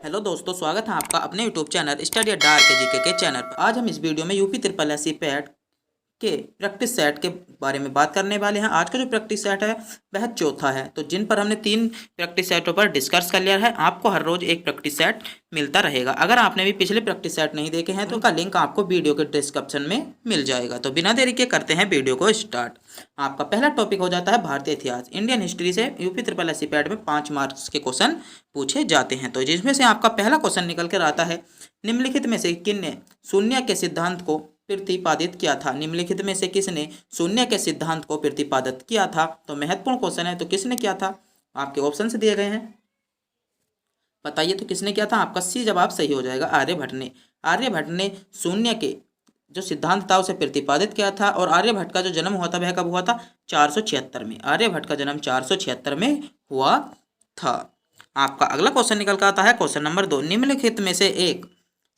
Hello दोस्तों, स्वागत है आपका अपने यूट्यूब चैनल स्टडी अड्डा RK GK के चैनल पर। आज हम इस वीडियो में यूपी ट्रिपल एससी पैट के प्रैक्टिस सेट के बारे में बात करने वाले हैं। आज का जो प्रैक्टिस सेट है वह चौथा है, तो जिन पर हमने 3 प्रैक्टिस सेटों पर डिस्कस कर लिया है। आपको हर रोज एक प्रैक्टिस सेट मिलता रहेगा। अगर आपने भी पिछले प्रैक्टिस सेट नहीं देखे हैं तो उनका लिंक आपको वीडियो के डिस्क्रिप्शन में मिल जाएगा। तो बिना देरी के करते हैं वीडियो को स्टार्ट। आपका पहला टॉपिक हो जाता है भारतीय इतिहास। इंडियन हिस्ट्री से यूपी ट्रिपल एससी पैट में 5 मार्क्स के क्वेश्चन पूछे जाते हैं। तो जिसमें से आपका पहला क्वेश्चन निकल कर आता है, निम्नलिखित में से किसने शून्य के सिद्धांत को प्रतिपादित किया था। निम्नलिखित में से किसने शून्य के सिद्धांत को प्रतिपादित किया था। तो महत्वपूर्ण क्वेश्चन है, तो किसने किया था। आपके ऑप्शन से दिए गए हैं, बताइए तो किसने किया था। आपका सी जवाब सही हो जाएगा, आर्यभट्ट ने। आर्यभट्ट ने शून्य के जो सिद्धांत था उसे प्रतिपादित किया था। और आर्यभट्ट का जो जन्म हुआ था वह कब हुआ था, 476 में। आर्यभट्ट का जन्म 476 में हुआ था। आपका अगला क्वेश्चन निकल कर आता है क्वेश्चन नंबर 2, निम्नलिखित में से एक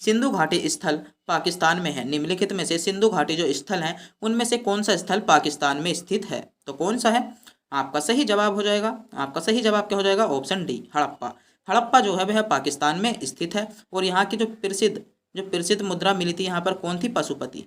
सिंधु घाटी स्थल पाकिस्तान में है। निम्नलिखित में से सिंधु घाटी जो स्थल है उनमें से कौन सा स्थल पाकिस्तान में स्थित है। तो कौन सा है। आपका सही जवाब हो जाएगा, आपका सही जवाब क्या हो जाएगा, ऑप्शन डी, हड़प्पा। हड़प्पा जो है वह पाकिस्तान में स्थित है। और यहाँ की जो प्रसिद्ध मुद्रा मिली थी यहाँ पर कौन थी, पशुपति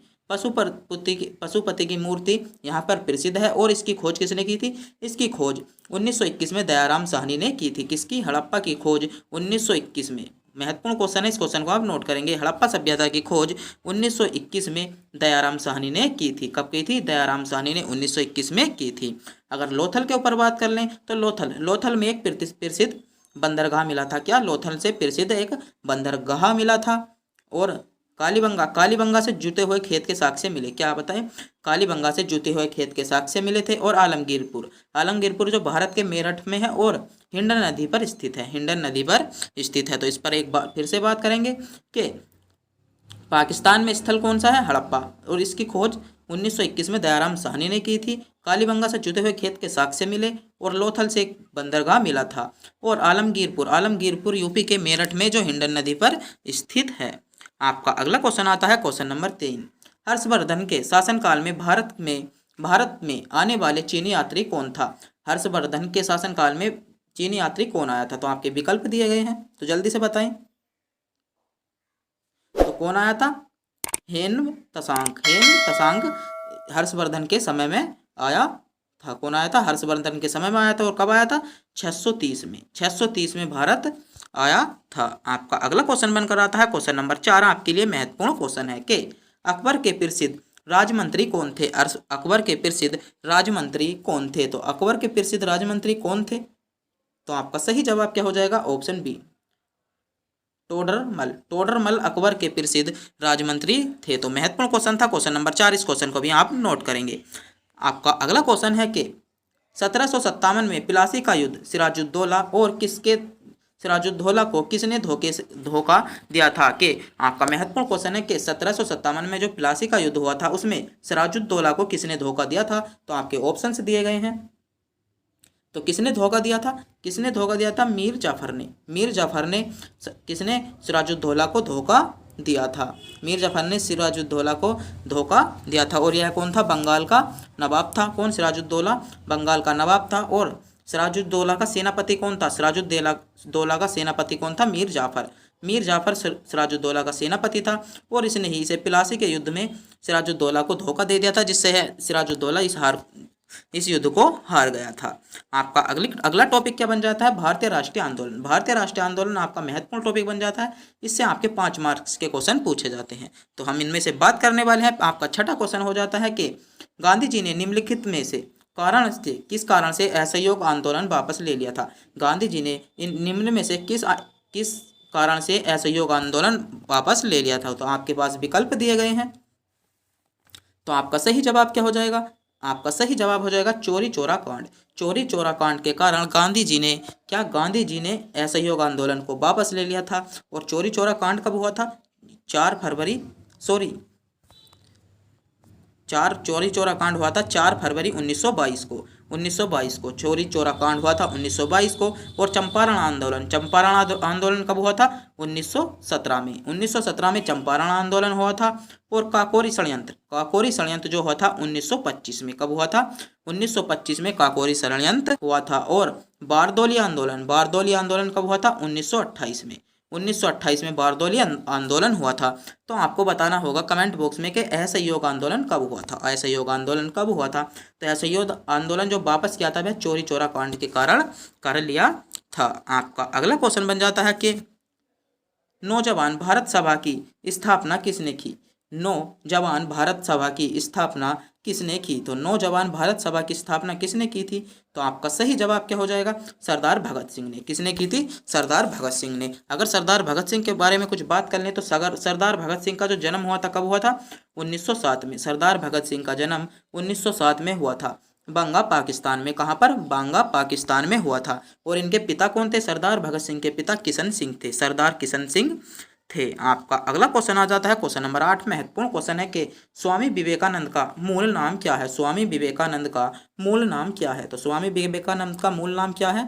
की मूर्ति यहाँ पर प्रसिद्ध है। और इसकी खोज किसने की थी, इसकी खोज 1921 में दयाराम साहनी ने की थी। किसकी, हड़प्पा की खोज 1921 में। महत्वपूर्ण क्वेश्चन है, इस क्वेश्चन को आप नोट करेंगे। हड़प्पा सभ्यता की खोज 1921 में दयाराम साहनी ने की थी। कब की थी, दयाराम साहनी ने 1921 में की थी। अगर लोथल के ऊपर बात कर लें तो लोथल में एक प्रसिद्ध बंदरगाह मिला था। क्या, लोथल से प्रसिद्ध एक बंदरगाह मिला था। और कालीबंगा से जुटे हुए खेत के साक्ष्य मिले। क्या बताएं, कालीबंगा से जुटे हुए खेत के साक्ष्य मिले थे। और आलमगीरपुर जो भारत के मेरठ में है और हिंडन नदी पर स्थित है, हिंडन नदी पर स्थित है। तो इस पर एक बार फिर से बात करेंगे कि पाकिस्तान में स्थल कौन सा है, हड़प्पा। और इसकी खोज 1921 में दयाराम साहनी ने की थी। कालीबंगा से जुटे हुए खेत के साक्ष्य मिले। और लोथल से एक बंदरगाह मिला था। और आलमगीरपुर यूपी के मेरठ में जो हिंडन नदी पर स्थित है। आपका अगला क्वेश्चन आता है क्वेश्चन नंबर 3, हर्षवर्धन के शासनकाल में भारत में आने वाले चीनी यात्री कौन था। हर्षवर्धन के शासनकाल में चीनी यात्री कौन आया था। तो आपके विकल्प दिए गए हैं, तो जल्दी से बताएं। तो कौन आया था, हेन तसांग हर्षवर्धन के समय में आया था। कौन आया था, हर्षवर्धन के समय में आया था। और कब आया था, 630 में भारत आया था। आपका अगला क्वेश्चन बनकर आता है क्वेश्चन नंबर 4, आपके लिए महत्वपूर्ण क्वेश्चन है कि अकबर के प्रसिद्ध राजमंत्री कौन थे। अकबर के प्रसिद्ध राजमंत्री कौन थे। तो अकबर के प्रसिद्ध राजमंत्री कौन थे। तो आपका सही जवाब क्या हो जाएगा, ऑप्शन बी, टोडरमल अकबर के प्रसिद्ध राजमंत्री थे। तो महत्वपूर्ण क्वेश्चन था क्वेश्चन नंबर 4, इस क्वेश्चन को भी आप नोट करेंगे। आपका अगला क्वेश्चन है कि 1757 में प्लासी का युद्ध सिराजुद्दौला को किसने धोखा दिया था। कि आपका महत्वपूर्ण क्वेश्चन है कि 1757 में जो प्लासी का युद्ध हुआ था उसमें सिराजुद्दौला को किसने धोखा दिया था। तो आपके ऑप्शन से दिए गए हैं। तो किसने धोखा दिया था, मीर जाफर ने किसने सिराजुद्दौला को धोखा दिया था। मीर जाफर ने सिराजुद्दौला को धोखा दिया था। और यह कौन था, बंगाल का नवाब था। कौन, सिराजुद्दौला बंगाल का नवाब था। और सिराजुद्दौला का सेनापति कौन था, सिराजुद्दौला का सेनापति कौन था, मीर जाफर सिराजुद्दौला का सेनापति था। और इसने ही इसे प्लासी के युद्ध में सिराजुद्दौला को धोखा दे दिया था, जिससे सिराजुद्दौला इस युद्ध को हार गया था। आपका अगला टॉपिक क्या बन जाता है, भारतीय राष्ट्रीय आंदोलन। भारतीय राष्ट्रीय आंदोलन आपका महत्वपूर्ण टॉपिक बन जाता है। इससे आपके 5 मार्क्स के क्वेश्चन पूछे जाते हैं। तो हम इनमें से बात करने वाले हैं। आपका छठा क्वेश्चन हो जाता है कि गांधी जी ने निम्नलिखित में से किस कारण से असहयोग आंदोलन वापस ले लिया था। गांधी जी ने निम्न में से किस कारण से असहयोग आंदोलन वापस ले लिया था। तो आपके पास विकल्प दिए गए हैं। तो आपका सही जवाब क्या हो जाएगा, आपका सही जवाब हो जाएगा चौरी चौरा कांड के कारण गांधी जी ने असहयोग आंदोलन को वापस ले लिया था। और चौरी चौरा कांड कब हुआ था, चौरी चौरा कांड हुआ था 4 फरवरी 1922 को चौरी चौरा कांड हुआ था 1922 को। और चंपारण आंदोलन कब हुआ था, 1917 में चंपारण आंदोलन हुआ था। और काकोरी षड्यंत्र जो हुआ था 1925 में। कब हुआ था, 1925 में काकोरी षड्यंत्र हुआ था। और बारदौली आंदोलन कब हुआ था, 1928 में। 1928 में बारदौली आंदोलन हुआ था। तो आपको बताना होगा कमेंट बॉक्स में कि असहयोग आंदोलन कब हुआ था। असहयोग आंदोलन कब हुआ था? तो असहयोग आंदोलन जो वापस किया था वह चोरी चोरा कांड के कारण कर लिया था। आपका अगला क्वेश्चन बन जाता है कि नौजवान भारत सभा की स्थापना किसने की? नौजवान भारत सभा की स्थापना किसने की? तो नौजवान भारत सभा की स्थापना किसने की थी? तो आपका सही जवाब क्या हो जाएगा? सरदार भगत सिंह ने। किसने की थी? सरदार भगत सिंह ने। अगर सरदार भगत सिंह के बारे में कुछ बात कर लें तो सरदार भगत सिंह का जो जन्म हुआ था कब हुआ था? 1907 में। सरदार भगत सिंह का जन्म 1907 में हुआ था, बांगा पाकिस्तान में। कहाँ पर? बांगा पाकिस्तान में हुआ था। और इनके पिता कौन थे? सरदार भगत सिंह के पिता किशन सिंह थे, सरदार किशन सिंह थे। आपका अगला क्वेश्चन आ जाता है क्वेश्चन नंबर 8। महत्वपूर्ण क्वेश्चन है कि स्वामी विवेकानंद का मूल नाम क्या है? स्वामी विवेकानंद का मूल नाम क्या है? तो स्वामी विवेकानंद का मूल नाम क्या है?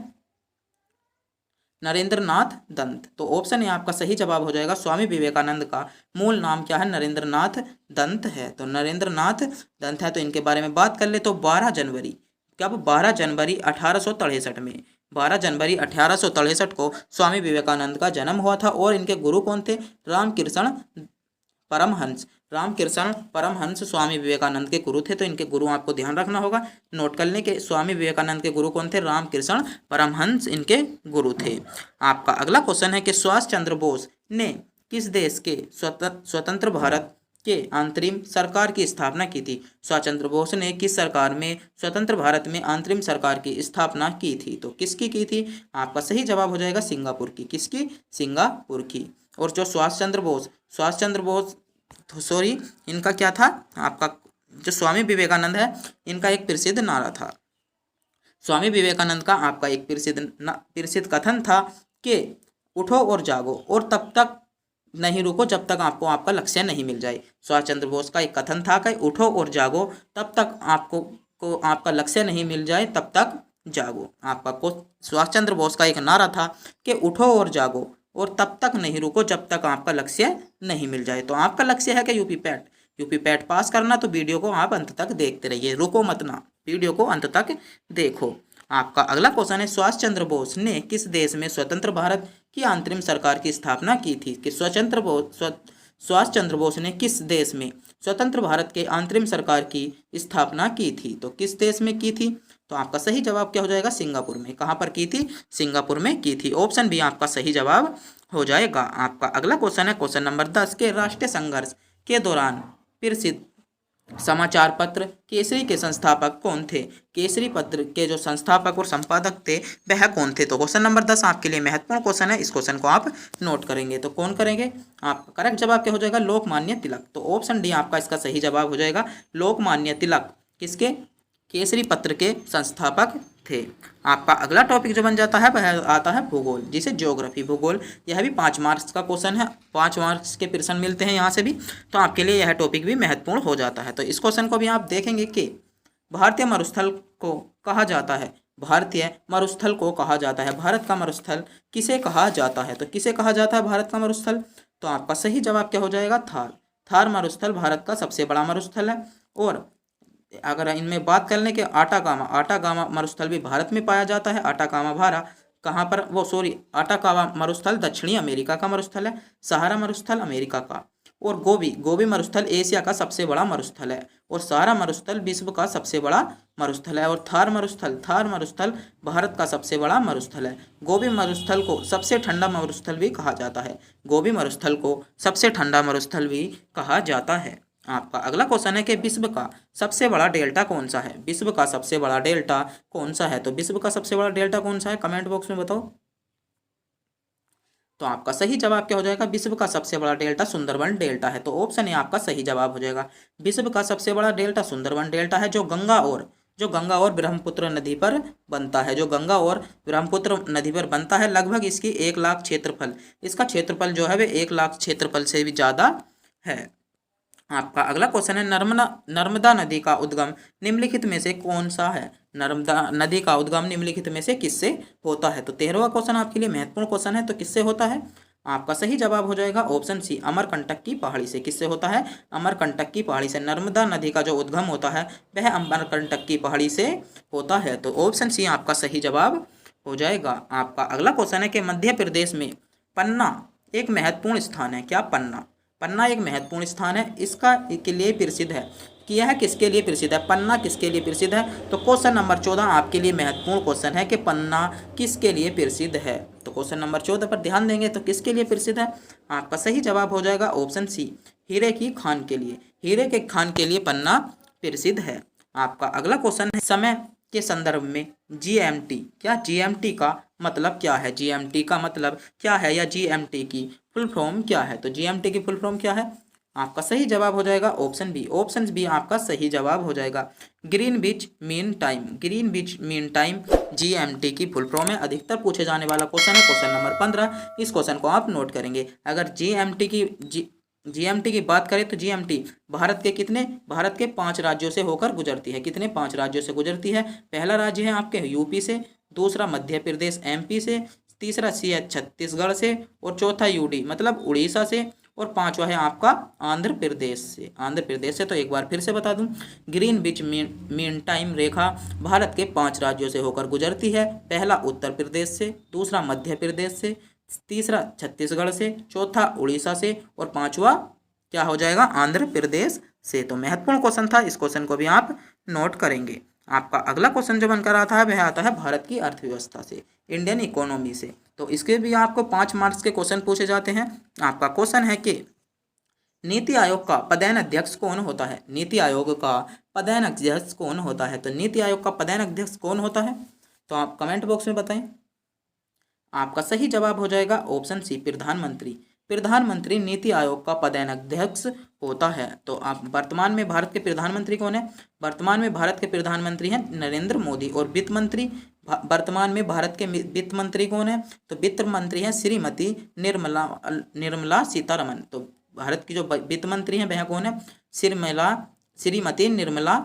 नरेंद्र नाथ दंत। तो ऑप्शन ए आपका सही जवाब हो जाएगा। स्वामी विवेकानंद का मूल नाम क्या है? नरेंद्र नाथ दंत है। तो नरेंद्र नाथ दंत है। तो इनके बारे में बात कर ले तो 12 जनवरी, कब? 12 जनवरी 1863 में। 12 जनवरी 1863 को स्वामी विवेकानंद का जन्म हुआ था। और इनके गुरु कौन थे? रामकृष्ण परमहंस। रामकृष्ण परमहंस स्वामी विवेकानंद के गुरु थे। तो इनके गुरु आपको ध्यान रखना होगा, नोट कर लें कि स्वामी विवेकानंद के गुरु कौन थे? रामकृष्ण परमहंस इनके गुरु थे। आपका अगला क्वेश्चन है कि सुभाष चंद्र बोस ने किस देश के स्वतंत्र भारत के अंतरिम सरकार की स्थापना की थी? सुभाष चंद्र बोस ने किस सरकार में स्वतंत्र भारत में अंतरिम सरकार की स्थापना की थी? तो किसकी की थी? आपका सही जवाब हो जाएगा सिंगापुर की। किसकी? सिंगापुर की। और जो सुभाष चंद्र बोस सॉरी, इनका क्या था? आपका जो स्वामी विवेकानंद है इनका एक प्रसिद्ध नारा था। स्वामी विवेकानंद का आपका एक प्रसिद्ध कथन था कि उठो और जागो और तब तक नहीं रुको जब तक आपको आपका लक्ष्य नहीं मिल जाए। सुभाष चंद्र बोस का एक कथन था कि उठो और जागो तब तक आपको आपका लक्ष्य नहीं मिल जाए, तब तक जागो। आपका सुभाष चंद्र बोस का एक नारा था कि उठो और जागो और तब तक नहीं रुको जब तक आपका लक्ष्य नहीं मिल जाए। तो आपका लक्ष्य है कि यूपी पैट पास करना। तो वीडियो को आप अंत तक देखते रहिए, रुको मत ना, वीडियो को अंत तक देखो। आपका अगला क्वेश्चन है सुभाष चंद्र बोस ने किस देश में स्वतंत्र भारत की अंतरिम सरकार की स्थापना की थी? कि सुभाष चंद्र बोस ने किस देश में स्वतंत्र भारत के अंतरिम सरकार की स्थापना की थी? तो किस देश में की थी? तो आपका सही जवाब क्या हो जाएगा? सिंगापुर में। कहाँ पर की थी? सिंगापुर में की थी। ऑप्शन बी आपका सही जवाब हो जाएगा। आपका अगला क्वेश्चन है क्वेश्चन नंबर 10 के राष्ट्रीय संघर्ष के दौरान प्रसिद्ध समाचार पत्र केसरी के संस्थापक कौन थे? केसरी पत्र के जो संस्थापक और संपादक थे वह कौन थे? तो क्वेश्चन नंबर 10 आपके लिए महत्वपूर्ण क्वेश्चन है, इस क्वेश्चन को आप नोट करेंगे। तो कौन करेंगे? आपका करेक्ट जवाब क्या हो जाएगा? लोकमान्य तिलक। तो ऑप्शन डी आपका इसका सही जवाब हो जाएगा। लोकमान्य तिलक किसके? केसरी पत्र के संस्थापक थे। आपका अगला टॉपिक जो बन जाता है वह आता है भूगोल, जिसे ज्योग्राफी भूगोल। यह भी 5 मार्क्स का क्वेश्चन है, 5 मार्क्स के प्रश्न मिलते हैं यहाँ से भी, तो आपके लिए यह टॉपिक भी महत्वपूर्ण हो जाता है। तो इस क्वेश्चन को भी आप देखेंगे कि भारतीय मरुस्थल को कहा जाता है, भारतीय मरुस्थल को कहा जाता है, भारत का मरुस्थल किसे कहा जाता है? तो किसे कहा जाता है भारत का मरुस्थल? तो आपका सही जवाब क्या हो जाएगा? थार। थार मरुस्थल भारत का सबसे बड़ा मरुस्थल है। और अगर इनमें बात कर लें कि आटाकामा मरुस्थल भी भारत में पाया जाता है। आटाकामा भारा कहाँ पर? आटाकामा मरुस्थल दक्षिणी अमेरिका का मरुस्थल है। सहारा मरुस्थल अमेरिका का। और गोबी मरुस्थल एशिया का सबसे बड़ा मरुस्थल है। और सहारा मरुस्थल विश्व का सबसे बड़ा मरुस्थल है। और थार मरुस्थल भारत का सबसे बड़ा मरुस्थल है। गोबी मरुस्थल को सबसे ठंडा मरुस्थल भी कहा जाता है। गोबी मरुस्थल को सबसे ठंडा मरुस्थल भी कहा जाता है। आपका अगला क्वेश्चन है कि विश्व का सबसे बड़ा डेल्टा कौन सा है? विश्व का सबसे बड़ा डेल्टा कौन सा है? तो विश्व का सबसे बड़ा डेल्टा कौन सा है? कमेंट बॉक्स में बताओ। तो आपका सही जवाब क्या हो जाएगा? विश्व का सबसे बड़ा डेल्टा सुंदरबन डेल्टा है। तो ऑप्शन ए आपका सही जवाब हो जाएगा। विश्व का सबसे बड़ा डेल्टा सुंदरबन डेल्टा है, जो गंगा और ब्रह्मपुत्र नदी पर बनता है। जो गंगा और ब्रह्मपुत्र नदी पर बनता है। लगभग इसकी 1 लाख क्षेत्रफल, इसका क्षेत्रफल जो है वह 1 लाख क्षेत्रफल से भी ज़्यादा है। आपका अगला क्वेश्चन है नर्मदा नदी का उद्गम निम्नलिखित में से कौन सा है? नर्मदा नदी का उद्गम निम्नलिखित में से किससे होता है? तो 13वां क्वेश्चन आपके लिए महत्वपूर्ण क्वेश्चन है। तो किससे होता है? आपका सही जवाब हो जाएगा ऑप्शन सी, अमरकंटक की पहाड़ी से। किससे होता है? अमरकंटक की पहाड़ी से। नर्मदा नदी का जो उद्गम होता है वह अमरकंटक की पहाड़ी से होता है। तो ऑप्शन सी आपका सही जवाब हो जाएगा। आपका अगला क्वेश्चन है कि मध्य प्रदेश में पन्ना एक महत्वपूर्ण स्थान है? क्या? पन्ना। पन्ना एक महत्वपूर्ण स्थान है, इसका के लिए प्रसिद्ध है कि यह किसके लिए प्रसिद्ध है? पन्ना किसके लिए प्रसिद्ध है? तो क्वेश्चन नंबर 14 आपके लिए महत्वपूर्ण क्वेश्चन है कि पन्ना किसके लिए प्रसिद्ध है। तो क्वेश्चन नंबर 14 पर ध्यान देंगे तो किसके लिए प्रसिद्ध है? आपका सही जवाब हो जाएगा ऑप्शन सी, हीरे की खान के लिए। हीरे के खान के लिए पन्ना प्रसिद्ध है। आपका अगला क्वेश्चन है, समय के संदर्भ में जीएमटी, क्या जीएमटी का मतलब क्या है? जीएमटी का मतलब क्या है या जीएमटी की फुल फॉर्म क्या है? तो जीएमटी की फुल फॉर्म क्या है? आपका सही जवाब हो जाएगा ऑप्शन बी। ऑप्शन बी आपका सही जवाब हो जाएगा, Greenwich mean time. Greenwich mean time GMT की फुल फॉर्म है। अधिकतर पूछे जाने वाला क्वेश्चन है क्वेश्चन नंबर 15। इस क्वेश्चन को आप नोट करेंगे। अगर जीएमटी की बात करें तो जीएमटी भारत के 5 राज्यों से होकर गुजरती है। कितने? 5 राज्यों से गुजरती है। पहला राज्य है आपके यूपी से, दूसरा मध्य प्रदेश एमपी से, तीसरा सी है छत्तीसगढ़ से, और चौथा यूडी मतलब उड़ीसा से, और पांचवा है आपका आंध्र प्रदेश से। आंध्र प्रदेश से। तो एक बार फिर से बता दूं, ग्रीनविच मीन टाइम रेखा भारत के 5 राज्यों से होकर गुजरती है। पहला उत्तर प्रदेश से, दूसरा मध्य प्रदेश से, तीसरा छत्तीसगढ़ से, चौथा उड़ीसा से, और पांचवा क्या हो जाएगा? आंध्र प्रदेश से। तो महत्वपूर्ण क्वेश्चन था, इस क्वेश्चन को भी आप नोट करेंगे। आपका अगला क्वेश्चन जो बनकर आता है वह आता है भारत की अर्थव्यवस्था से, इंडियन इकोनॉमी से। तो इसके भी आपको 5 मार्क्स के क्वेश्चन पूछे जाते हैं। आपका क्वेश्चन है कि नीति आयोग का पदेन अध्यक्ष कौन होता है? नीति आयोग का पदेन अध्यक्ष कौन होता है? तो नीति आयोग का पदेन अध्यक्ष कौन होता है? तो आप कमेंट बॉक्स में बताएं। आपका सही जवाब हो जाएगा ऑप्शन सी, प्रधानमंत्री। प्रधानमंत्री नीति आयोग का पदेन अध्यक्ष होता है। तो आप वर्तमान में भारत के प्रधानमंत्री कौन है? वर्तमान में भारत के प्रधानमंत्री हैं नरेंद्र मोदी। और वित्त मंत्री वर्तमान में भारत के वित्त मंत्री कौन है? तो वित्त मंत्री हैं श्रीमती निर्मला सीतारमन। तो भारत की जो वित्त मंत्री हैं वह कौन है? श्रीमती निर्मला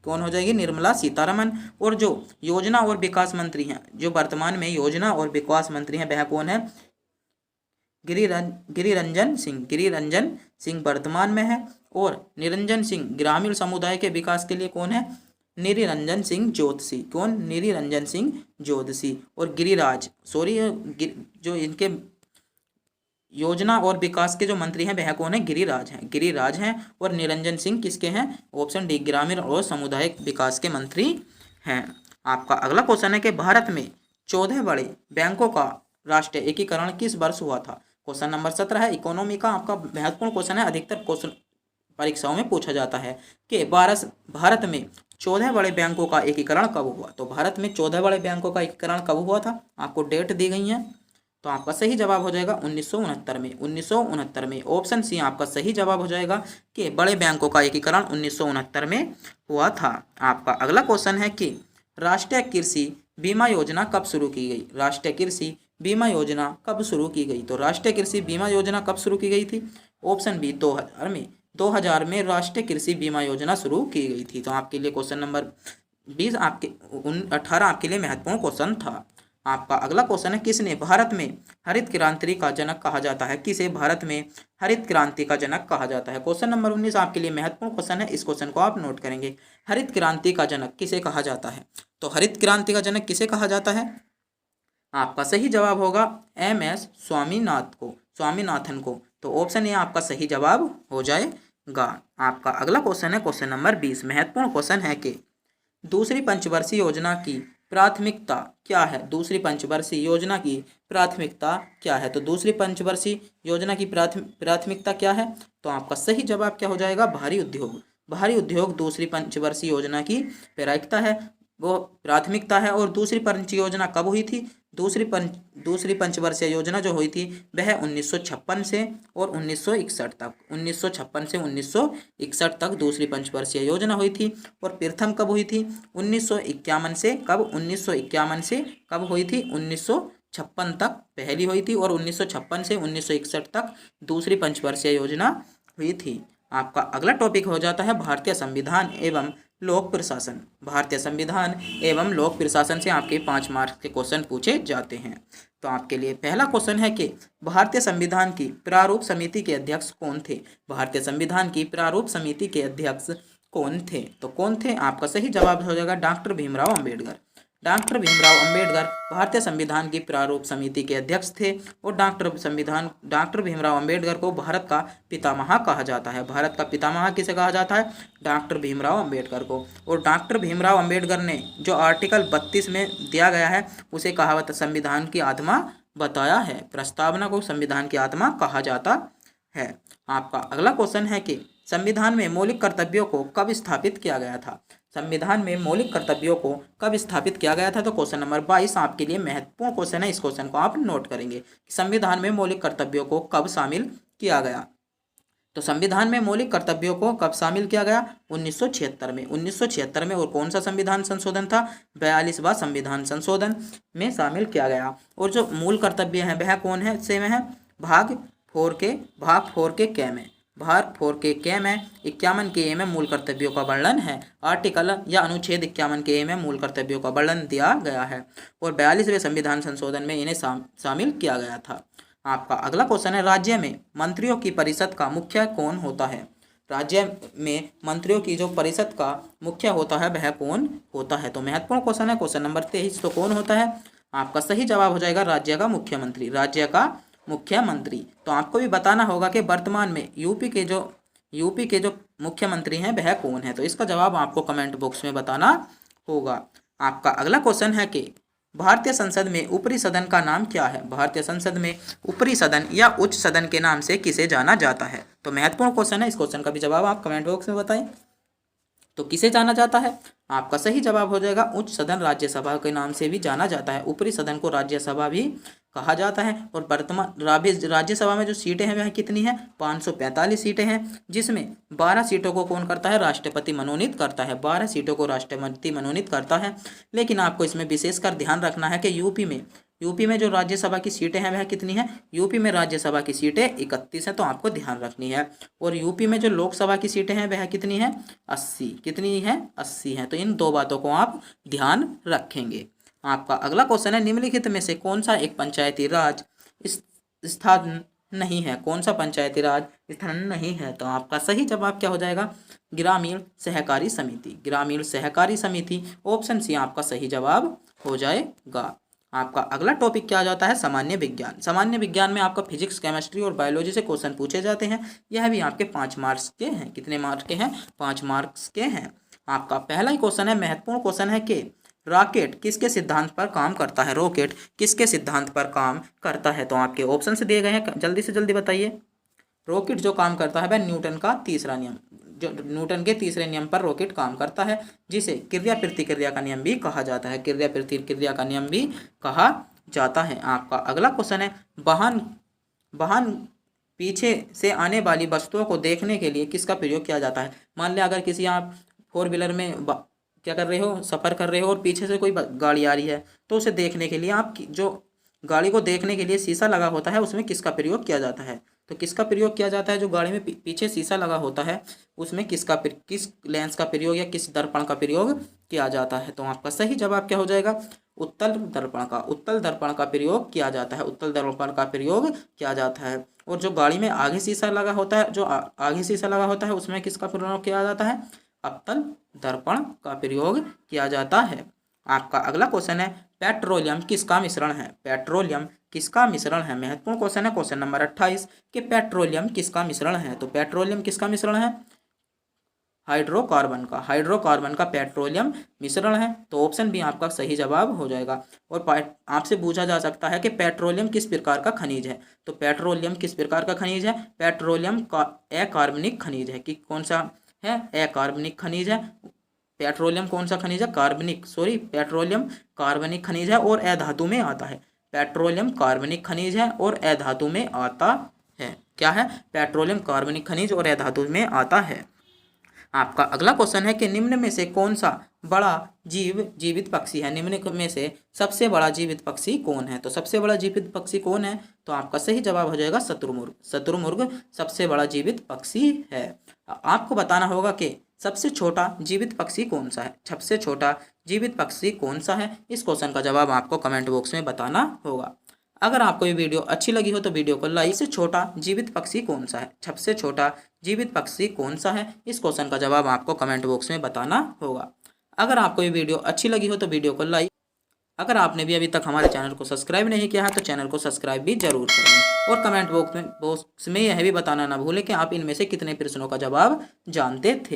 कौन हो जाएगी? निर्मला सीतारमन। और जो योजना और विकास मंत्री हैं, जो वर्तमान में योजना और विकास मंत्री हैं वह कौन है? गिरिरंजन सिंह। गिरिरंजन सिंह वर्तमान में है। और निरंजन सिंह ग्रामीण समुदाय के विकास के लिए कौन है? निरंजन सिंह ज्योतिषी। कौन? निरंजन सिंह ज्योतिषी। और जो इनके योजना और विकास के जो मंत्री हैं वह कौन है? गिरिराज हैं। गिरिराज हैं। और निरंजन सिंह किसके हैं? ऑप्शन डी, ग्रामीण और सामुदायिक विकास के मंत्री हैं। आपका अगला क्वेश्चन है कि भारत में 14 बड़े बैंकों का राष्ट्रीय एकीकरण किस वर्ष हुआ था? क्वेश्चन नंबर 17 है, इकोनॉमी का आपका महत्वपूर्ण क्वेश्चन है। अधिकतर क्वेश्चन परीक्षाओं में पूछा जाता है कि भारत में 14 बड़े बैंकों का एकीकरण कब हुआ? तो भारत में 14 बड़े बैंकों का एकीकरण कब हुआ था? आपको डेट दी गई है। तो आपका सही जवाब हो जाएगा 1969 में। 1969 में। ऑप्शन सी आपका सही जवाब हो जाएगा कि बड़े बैंकों का एकीकरण 1969 में हुआ था। आपका अगला क्वेश्चन है कि राष्ट्रीय कृषि बीमा योजना कब शुरू की गई? राष्ट्रीय कृषि बीमा योजना कब शुरू की गई? तो राष्ट्रीय कृषि बीमा योजना कब शुरू की गई थी? ऑप्शन बी, 2000 में। 2000 में राष्ट्रीय कृषि बीमा योजना शुरू की गई थी। तो आपके लिए क्वेश्चन नंबर 18 आपके लिए महत्वपूर्ण क्वेश्चन था। आपका अगला क्वेश्चन है, किसने भारत में हरित क्रांति का जनक कहा जाता है? किसे भारत में हरित क्रांति का जनक कहा जाता है? क्वेश्चन नंबर 19 आपके लिए महत्वपूर्ण क्वेश्चन है। इस क्वेश्चन को आप नोट करेंगे। हरित क्रांति का जनक किसे कहा जाता है? तो हरित क्रांति का जनक किसे कहा जाता है? आपका सही जवाब होगा MS स्वामीनाथन को। तो ऑप्शन ए आपका सही जवाब हो जाएगा। आपका अगला क्वेश्चन है क्वेश्चन नंबर 20। महत्वपूर्ण क्वेश्चन है कि दूसरी पंचवर्षीय योजना की प्राथमिकता क्या है? दूसरी पंचवर्षीय योजना की प्राथमिकता क्या है? तो दूसरी पंचवर्षीय योजना की प्राथमिकता क्या है? तो आपका सही जवाब क्या हो जाएगा? भारी उद्योग। भारी उद्योग दूसरी पंचवर्षीय योजना की प्राथमिकता है, वो प्राथमिकता है। और दूसरी पंच योजना कब हुई थी? दूसरी पंचवर्षीय योजना जो हुई थी वह 1956 से और 1961 तक। 1956 से 1961 तक दूसरी पंचवर्षीय योजना हुई थी। और प्रथम कब हुई थी? 1951 से कब? 1951 से कब हुई थी? 1956 तक पहली हुई थी। और 1956 से 1961 तक दूसरी पंचवर्षीय योजना हुई थी। आपका अगला टॉपिक हो जाता है भारतीय संविधान एवं लोक प्रशासन। भारतीय संविधान एवं लोक प्रशासन से आपके 5 मार्क्स के क्वेश्चन पूछे जाते हैं। तो आपके लिए पहला क्वेश्चन है कि भारतीय संविधान की प्रारूप समिति के अध्यक्ष कौन थे? भारतीय संविधान की प्रारूप समिति के अध्यक्ष कौन थे? तो कौन थे? आपका सही जवाब हो जाएगा डॉक्टर भीमराव अंबेडकर। डॉक्टर भीमराव अंबेडकर भारतीय संविधान की प्रारूप समिति के अध्यक्ष थे और डॉक्टर भीमराव अंबेडकर को भारत का पितामह कहा जाता है। भारत का पितामह किसे कहा जाता है? डॉक्टर भीमराव अंबेडकर को। और डॉक्टर भीमराव अंबेडकर ने जो आर्टिकल 32 में दिया गया है उसे कहावत संविधान की आत्मा बताया है। प्रस्तावना को संविधान की आत्मा कहा जाता है। आपका अगला क्वेश्चन है कि संविधान में मौलिक कर्तव्यों को कब स्थापित किया गया था? संविधान में मौलिक कर्तव्यों को कब स्थापित किया गया था? तो क्वेश्चन नंबर 22 आपके लिए महत्वपूर्ण क्वेश्चन है। इस क्वेश्चन को आप नोट करेंगे कि संविधान में मौलिक कर्तव्यों को कब शामिल किया गया। तो संविधान में मौलिक कर्तव्यों को कब शामिल किया गया? 1976 में। 1976 में। और कौन सा संविधान संशोधन था? 42वां संविधान संशोधन में शामिल किया गया। और जो मूल कर्तव्य है वह कौन है से में है? भाग 4 के क में। भाग 4 के क में 51 के ए में मूल कर्तव्यों का वर्णन है। आर्टिकल या अनुच्छेद 51 के ए में मूल कर्तव्यों का वर्णन दिया गया है और 42वें संविधान संशोधन में इन्हें शामिल किया गया था। आपका अगला क्वेश्चन है, राज्य में मंत्रियों की परिषद का मुख्य कौन होता है? राज्य में मंत्रियों की जो परिषद का मुख्य होता है वह कौन होता है? तो महत्वपूर्ण क्वेश्चन है। क्वेश्चन नंबर 23 तो कौन होता है? आपका सही जवाब हो जाएगा राज्य का मुख्यमंत्री। राज्य का मुख्यमंत्री। तो आपको भी बताना होगा कि वर्तमान में यूपी के जो मुख्यमंत्री हैं वह कौन है। तो इसका जवाब आपको कमेंट बॉक्स में बताना होगा। आपका अगला क्वेश्चन है कि भारतीय संसद में ऊपरी सदन का नाम क्या है? भारतीय संसद में ऊपरी सदन या उच्च सदन के नाम से किसे जाना जाता है? तो महत्वपूर्ण क्वेश्चन है। इस क्वेश्चन का भी जवाब आप कमेंट बॉक्स में बताएं। तो किसे जाना जाता है? आपका सही जवाब हो जाएगा उच्च सदन राज्यसभा के नाम से भी जाना जाता है। ऊपरी सदन को राज्यसभा भी कहा जाता है। और वर्तमान राज्यसभा में जो सीटें हैं वह कितनी हैं? 545 सीटें हैं, जिसमें 12 सीटों को कौन करता है? राष्ट्रपति मनोनीत करता है। 12 सीटों को राष्ट्रपति मनोनीत करता है। लेकिन आपको इसमें विशेषकर ध्यान रखना है कि यूपी में जो राज्यसभा की सीटें हैं वह कितनी हैं? यूपी में राज्यसभा की सीटें 31 हैं, तो आपको ध्यान रखनी है। और यूपी में जो लोकसभा की सीटें हैं वह कितनी हैं? 80। कितनी है? 80 हैं। तो इन दो बातों को आप ध्यान रखेंगे। आपका अगला क्वेश्चन है, निम्नलिखित में से कौन सा एक पंचायती राज स्थान नहीं है? कौन सा पंचायती राज स्थान नहीं है? तो आपका सही जवाब क्या हो जाएगा? ग्रामीण सहकारी समिति। ग्रामीण सहकारी समिति, ऑप्शन सी आपका सही जवाब हो जाएगा। आपका अगला टॉपिक क्या आ जाता है? सामान्य विज्ञान। सामान्य विज्ञान में आपका फिजिक्स, केमिस्ट्री और बायोलॉजी से क्वेश्चन पूछे जाते हैं। यह भी आपके 5 मार्क्स के हैं। कितने मार्क्स के हैं? 5 मार्क्स के हैं। आपका पहला ही क्वेश्चन है, महत्वपूर्ण क्वेश्चन है कि रॉकेट किसके सिद्धांत पर काम करता है? रॉकेट किसके सिद्धांत पर काम करता है? तो आपके ऑप्शन से दिए गए हैं, जल्दी से जल्दी बताइए। रॉकेट जो काम करता है वह न्यूटन का तीसरा नियम, जो न्यूटन के तीसरे नियम पर रॉकेट काम करता है, जिसे क्रिया प्रतिक्रिया का नियम भी कहा जाता है। क्रिया प्रतिक्रिया का नियम भी कहा जाता है। आपका अगला क्वेश्चन है, वाहन पीछे से आने वाली वस्तुओं को देखने के लिए किसका प्रयोग किया जाता है? मान लिया अगर किसी आप 4 व्हीलर में क्या कर रहे हो, सफ़र कर रहे हो और पीछे से कोई गाड़ी आ रही है, तो उसे देखने के लिए आप जो गाड़ी को देखने के लिए शीशा लगा होता है उसमें किसका प्रयोग किया जाता है? तो किसका प्रयोग किया जाता है? जो गाड़ी में पीछे शीशा लगा होता है उसमें किस लेंस का प्रयोग या किस दर्पण का प्रयोग किया जाता है? तो आपका सही जवाब क्या हो जाएगा? उत्तल दर्पण का। उत्तल दर्पण का प्रयोग किया जाता है। उत्तल दर्पण का प्रयोग किया जाता है। और जो गाड़ी में आगे शीशा लगा होता है, जो आगे शीशा लगा होता है उसमें किसका प्रयोग किया जाता है? अवतल दर्पण का प्रयोग किया जाता है। आपका अगला क्वेश्चन है, पेट्रोलियम किसका मिश्रण है? पेट्रोलियम किसका मिश्रण है? महत्वपूर्ण क्वेश्चन है। क्वेश्चन नंबर 28 कि पेट्रोलियम किसका मिश्रण है? तो पेट्रोलियम किसका मिश्रण है? हाइड्रोकार्बन का। हाइड्रोकार्बन का पेट्रोलियम मिश्रण है। तो ऑप्शन भी आपका सही जवाब हो जाएगा। और आपसे पूछा जा सकता है कि पेट्रोलियम किस प्रकार का खनिज है? तो पेट्रोलियम किस प्रकार का खनिज है? पेट्रोलियम का अकार्बनिक खनिज है। कि कौन सा है? अकार्बनिक खनिज है। पेट्रोलियम कौन सा खनिज है? पेट्रोलियम कार्बनिक खनिज है और अधातु में आता है। पेट्रोलियम कार्बनिक खनिज है और अधातु में आता है। क्या है? पेट्रोलियम कार्बनिक खनिज और अधातु में आता है। आपका अगला क्वेश्चन है कि निम्न में से कौन सा बड़ा जीवित पक्षी है? निम्न में से सबसे बड़ा जीवित पक्षी कौन है? तो सबसे बड़ा जीवित पक्षी कौन है? तो आपका सही जवाब हो जाएगा शुतुरमुर्ग। शुतुरमुर्ग सबसे बड़ा जीवित पक्षी है। आपको बताना होगा कि सबसे छोटा जीवित पक्षी कौन सा है? सबसे छोटा जीवित पक्षी कौन सा है? इस क्वेश्चन का जवाब आपको कमेंट बॉक्स में बताना होगा। अगर आपको ये वीडियो अच्छी लगी हो तो वीडियो को लाइक। सबसे छोटा जीवित पक्षी कौन सा है? सबसे छोटा जीवित पक्षी कौन सा है? इस क्वेश्चन का जवाब आपको कमेंट बॉक्स में बताना होगा। अगर आपको ये वीडियो अच्छी लगी हो तो वीडियो को लाइक अगर आपने भी अभी तक हमारे चैनल को सब्सक्राइब नहीं किया है तो चैनल को सब्सक्राइब भी जरूर कर लें और कमेंट बॉक्स में यह भी बताना ना भूलें कि आप इनमें से कितने प्रश्नों का जवाब जानते थे।